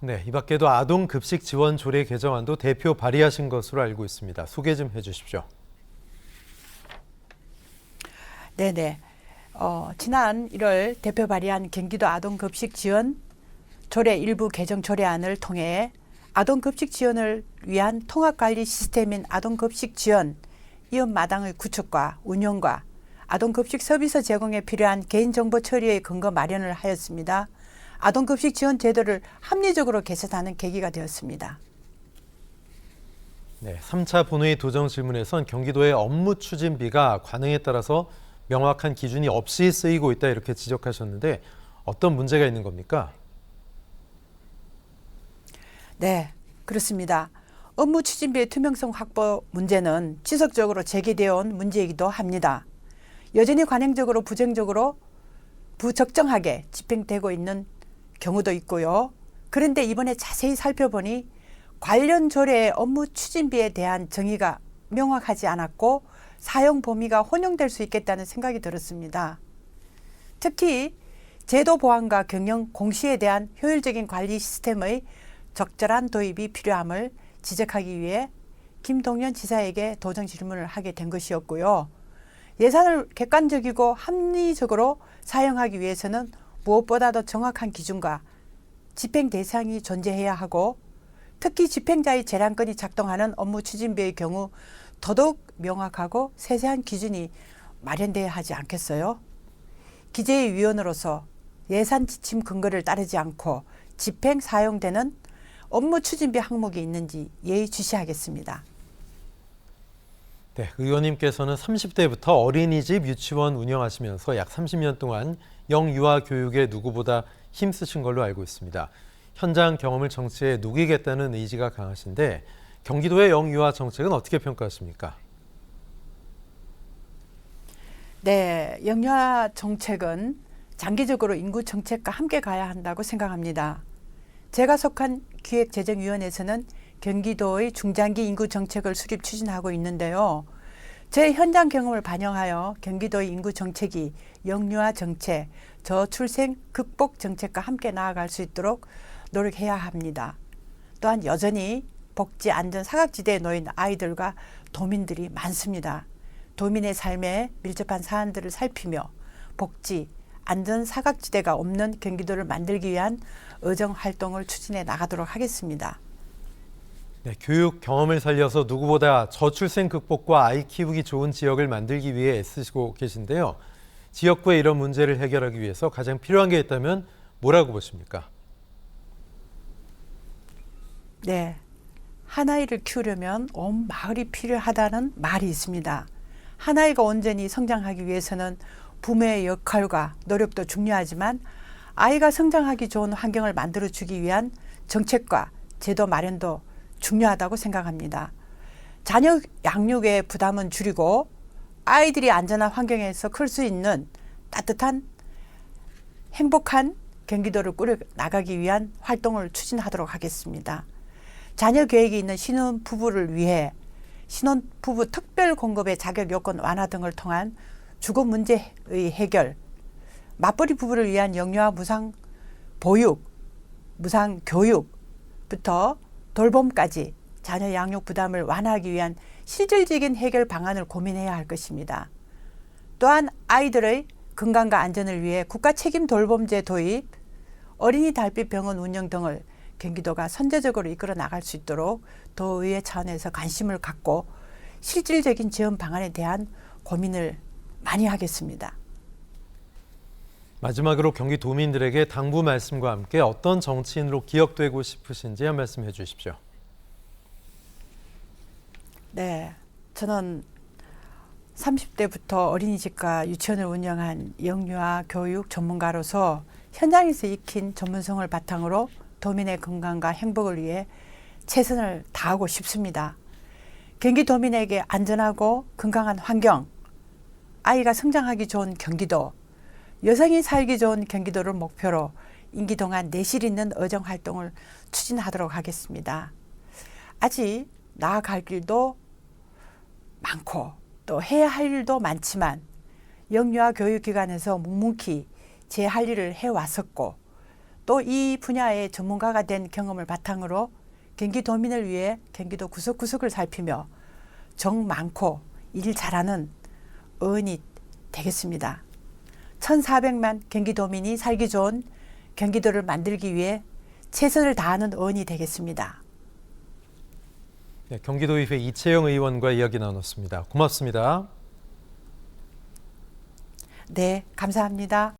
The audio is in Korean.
네, 이 밖에도 아동급식 지원 조례 개정안도 대표 발의하신 것으로 알고 있습니다. 소개 좀 해주십시오. 네네. 지난 1월 대표 발의한 경기도 아동급식 지원 조례 일부 개정 조례안을 통해 아동급식 지원을 위한 통합관리 시스템인 아동급식 지원 이웃마당의 구축과 운영과 아동급식 서비스 제공에 필요한 개인정보 처리의 근거 마련을 하였습니다. 아동급식 지원 제도를 합리적으로 개선하는 계기가 되었습니다. 네, 3차 본회의 도정 질문에선 경기도의 업무 추진비가 관행에 따라서 명확한 기준이 없이 쓰이고 있다 이렇게 지적하셨는데 어떤 문제가 있는 겁니까? 네, 그렇습니다. 업무 추진비의 투명성 확보 문제는 지속적으로 제기되어 온 문제이기도 합니다. 여전히 관행적으로 부적정하게 집행되고 있는 경우도 있고요. 그런데 이번에 자세히 살펴보니 관련 조례의 업무 추진비에 대한 정의가 명확하지 않았고 사용 범위가 혼용될 수 있겠다는 생각이 들었습니다. 특히 제도 보완과 경영 공시에 대한 효율적인 관리 시스템의 적절한 도입이 필요함을 지적하기 위해 김동연 지사에게 도정 질문을 하게 된 것이었고요. 예산을 객관적이고 합리적으로 사용하기 위해서는 무엇보다도 정확한 기준과 집행 대상이 존재해야 하고 특히 집행자의 재량권이 작동하는 업무 추진비의 경우 더더욱 명확하고 세세한 기준이 마련돼야 하지 않겠어요? 기재위 위원으로서 예산 지침 근거를 따르지 않고 집행 사용되는 업무 추진비 항목이 있는지 예의주시하겠습니다. 네, 의원님께서는 30대부터 어린이집 유치원 운영하시면서 약 30년 동안 영유아 교육에 누구보다 힘쓰신 걸로 알고 있습니다. 현장 경험을 정치에 녹이겠다는 의지가 강하신데 경기도의 영유아 정책은 어떻게 평가하십니까? 네, 영유아 정책은 장기적으로 인구 정책과 함께 가야 한다고 생각합니다. 제가 속한 기획재정위원회에서는 경기도의 중장기 인구 정책을 수립 추진하고 있는데요. 제 현장 경험을 반영하여 경기도의 인구 정책이 영유아 정책, 저출생 극복 정책과 함께 나아갈 수 있도록 노력해야 합니다. 또한 여전히 복지 안전 사각지대에 놓인 아이들과 도민들이 많습니다. 도민의 삶에 밀접한 사안들을 살피며 복지, 안전 사각지대가 없는 경기도를 만들기 위한 의정 활동을 추진해 나가도록 하겠습니다. 네, 교육 경험을 살려서 누구보다 저출생 극복과 아이 키우기 좋은 지역을 만들기 위해 애쓰시고 계신데요. 지역구의 이런 문제를 해결하기 위해서 가장 필요한 게 있다면 뭐라고 보십니까? 네, 한 아이를 키우려면 온 마을이 필요하다는 말이 있습니다. 한 아이가 온전히 성장하기 위해서는 부모의 역할과 노력도 중요하지만 아이가 성장하기 좋은 환경을 만들어주기 위한 정책과 제도 마련도 중요하다고 생각합니다. 자녀 양육의 부담은 줄이고 아이들이 안전한 환경에서 클 수 있는 따뜻한 행복한 경기도를 꾸려 나가기 위한 활동을 추진하도록 하겠습니다. 자녀 계획이 있는 신혼부부를 위해 신혼부부 특별 공급의 자격 요건 완화 등을 통한 주거 문제의 해결, 맞벌이 부부를 위한 영유아 무상 보육, 무상 교육부터 돌봄까지 자녀 양육 부담을 완화하기 위한 실질적인 해결 방안을 고민해야 할 것입니다. 또한 아이들의 건강과 안전을 위해 국가 책임 돌봄제 도입, 어린이 달빛 병원 운영 등을 경기도가 선제적으로 이끌어 나갈 수 있도록 도의회 차원에서 관심을 갖고 실질적인 지원 방안에 대한 고민을 많이 하겠습니다. 마지막으로 경기도민들에게 당부 말씀과 함께 어떤 정치인으로 기억되고 싶으신지 한 말씀 해주십시오. 네, 저는 30대부터 어린이집과 유치원을 운영한 영유아 교육 전문가로서 현장에서 익힌 전문성을 바탕으로 도민의 건강과 행복을 위해 최선을 다하고 싶습니다. 경기도민에게 안전하고 건강한 환경, 아이가 성장하기 좋은 경기도, 여성이 살기 좋은 경기도를 목표로 임기 동안 내실 있는 의정 활동을 추진하도록 하겠습니다. 아직 나아갈 길도 많고 또 해야 할 일도 많지만 영유아 교육기관에서 묵묵히 제 할 일을 해왔었고 또 이 분야의 전문가가 된 경험을 바탕으로 경기도민을 위해 경기도 구석구석을 살피며 정 많고 일 잘하는 어른이 되겠습니다. 1,400만 경기도민이 살기 좋은 경기도를 만들기 위해 최선을 다하는 어른이 되겠습니다. 네, 경기도의회 이채영 의원과 이야기 나눴습니다. 고맙습니다. 네, 감사합니다.